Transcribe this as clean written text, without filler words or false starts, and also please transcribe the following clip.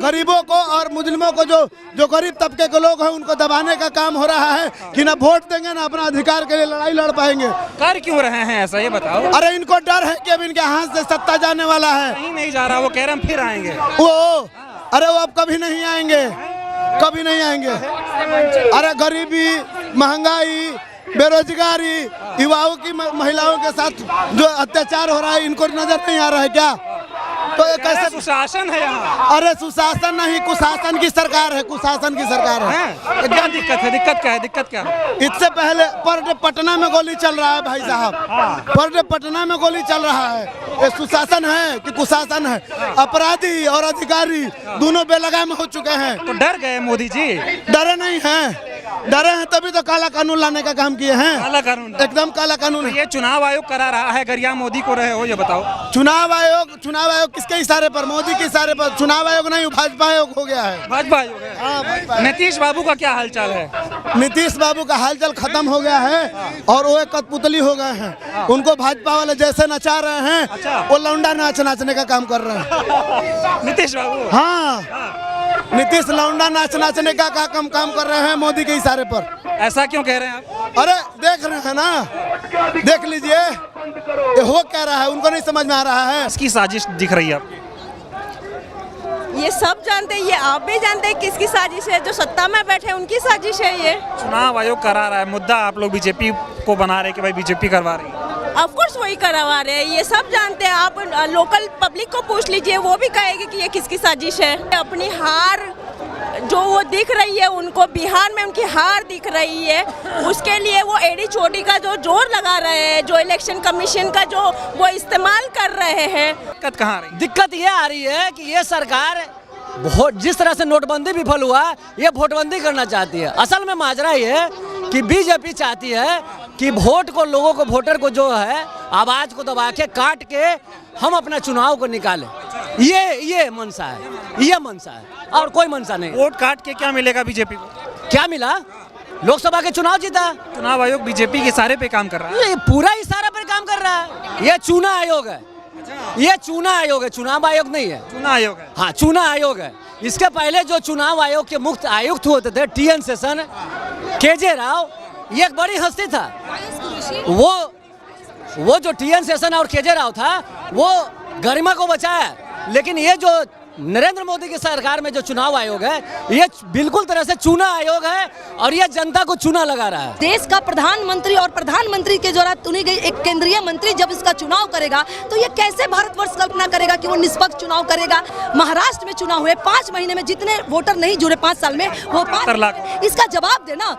गरीबों को और मुस्लिमों को जो गरीब तबके के लोग हैं उनको दबाने का काम हो रहा है कि ना वोट देंगे ना अपना अधिकार के लिए लड़ाई लड़ पाएंगे। कर क्यों रहे हैं ऐसा, ये बताओ। अरे इनको डर है कि अब इनके हाथ से सत्ता जाने वाला है। कहीं नहीं जा रहा, वो कह रहे हम फिर आएंगे। अरे वो अब कभी नहीं आएंगे, कभी नहीं आएंगे। अरे गरीबी, महंगाई, बेरोजगारी, युवाओं की महिलाओं के साथ जो अत्याचार हो रहा है इनको नजर नहीं आ रहा है क्या? तो ये कैसे सुशासन है यहाँ? अरे सुशासन नहीं, कुशासन की सरकार है, कुशासन की सरकार है। क्या दिक्कत है? दिक्कत क्या है? दिक्कत क्या है? इससे पहले पर डे पटना में गोली चल रहा है भाई साहब, पर डे पटना में गोली चल रहा है। ये सुशासन है कि कुशासन है? अपराधी और अधिकारी दोनों बेलगाम हो चुके हैं। तो डर गए मोदी जी? डरे नहीं हैं, डरे हैं तभी तो काला कानून लाने का काम किए हैं। काला कानून? एकदम काला कानून है। ये चुनाव आयोग करा रहा है, अगर यहाँ मोदी को रहे हो, ये बताओ। चुनाव आयोग किसके इशारे पर? मोदी के इशारे पर। चुनाव आयोग नहीं, भाजपा आयोग हो गया है। भाजपा आयोग है। हाँ, भाजपा। नीतीश बाबू का क्या हालचाल है? नीतीश बाबू का हालचाल खत्म हो गया है और वो एक कठपुतली हो गए हैं। उनको भाजपा वाले जैसे नचा रहे हैं, अच्छा। वो लौंडा नाचने का काम कर रहे हैं। नीतीश बाबू? हाँ, नीतीश लौंडा नाचने का काम कर रहे हैं मोदी के इशारे पर। ऐसा क्यों कह रहे हैं आप? अरे देख रहे हैं ना, देख लीजिए ये हो क्या रहा है, उनको नहीं समझ में आ रहा है। इसकी साजिश दिख रही है आपको? ये सब जानते हैं, ये आप भी जानते हैं किसकी साजिश है। जो सत्ता में बैठे हैं उनकी साजिश है ये। चुनाव आयोग करा रहा है, मुद्दा आप लोग बीजेपी को बना रहे हैं कि भाई बीजेपी करवा रही है। ऑफ कोर्स वही करवा रहे हैं, ये सब जानते हैं। आप लोकल पब्लिक को पूछ लीजिए, वो भी कहेगी कि ये किसकी साजिश है। अपनी हार जो वो दिख रही है, उनको बिहार में उनकी हार दिख रही है, उसके लिए वो एड़ी चोटी का जो जोर लगा रहे हैं, जो इलेक्शन कमीशन का जो वो इस्तेमाल कर रहे हैं। दिक्कत कहाँ आ रही? दिक्कत ये आ रही है कि ये सरकार जिस तरह से नोटबंदी विफल हुआ, ये वोटबंदी करना चाहती है। असल में माजरा ये है कि बीजेपी चाहती है कि वोट को, लोगों को, वोटर को जो है आवाज को दबा के काट के हम अपना चुनाव को निकालें। ये मनसा है, ये मनसा है और कोई मनसा नहीं। वोट काट के क्या मिलेगा बीजेपी को? क्या मिला? लोकसभा के चुनाव जीता। चुनाव आयोग बीजेपी के इशारे पे काम कर रहा है। ये पूरा इशारा पर काम कर रहा है। ये चुनाव आयोग है, ये चुनाव आयोग है, चुनाव आयोग नहीं है। चुनाव आयोग है? हाँ, चुनाव आयोग है। इसके पहले जो चुनाव आयोग के मुख्य आयुक्त होते थे, TN सेशन, KJ राव, ये एक बड़ी हस्ती था। वो जो TN सेशन और KJ राव था, वो गरिमा को बचाया। लेकिन ये जो नरेंद्र मोदी की सरकार में जो चुनाव आयोग है, ये बिल्कुल तरह से चुना आयोग है और ये जनता को चुना लगा रहा है। देश का प्रधानमंत्री और प्रधानमंत्री के द्वारा चुनी गई एक केंद्रीय मंत्री जब इसका चुनाव करेगा तो ये कैसे भारतवर्ष कल्पना करेगा कि वो निष्पक्ष चुनाव करेगा? महाराष्ट्र में चुनाव हुए 5 महीने में जितने वोटर नहीं जुड़े 5 साल में, वो 5 लाख। इसका जवाब देना।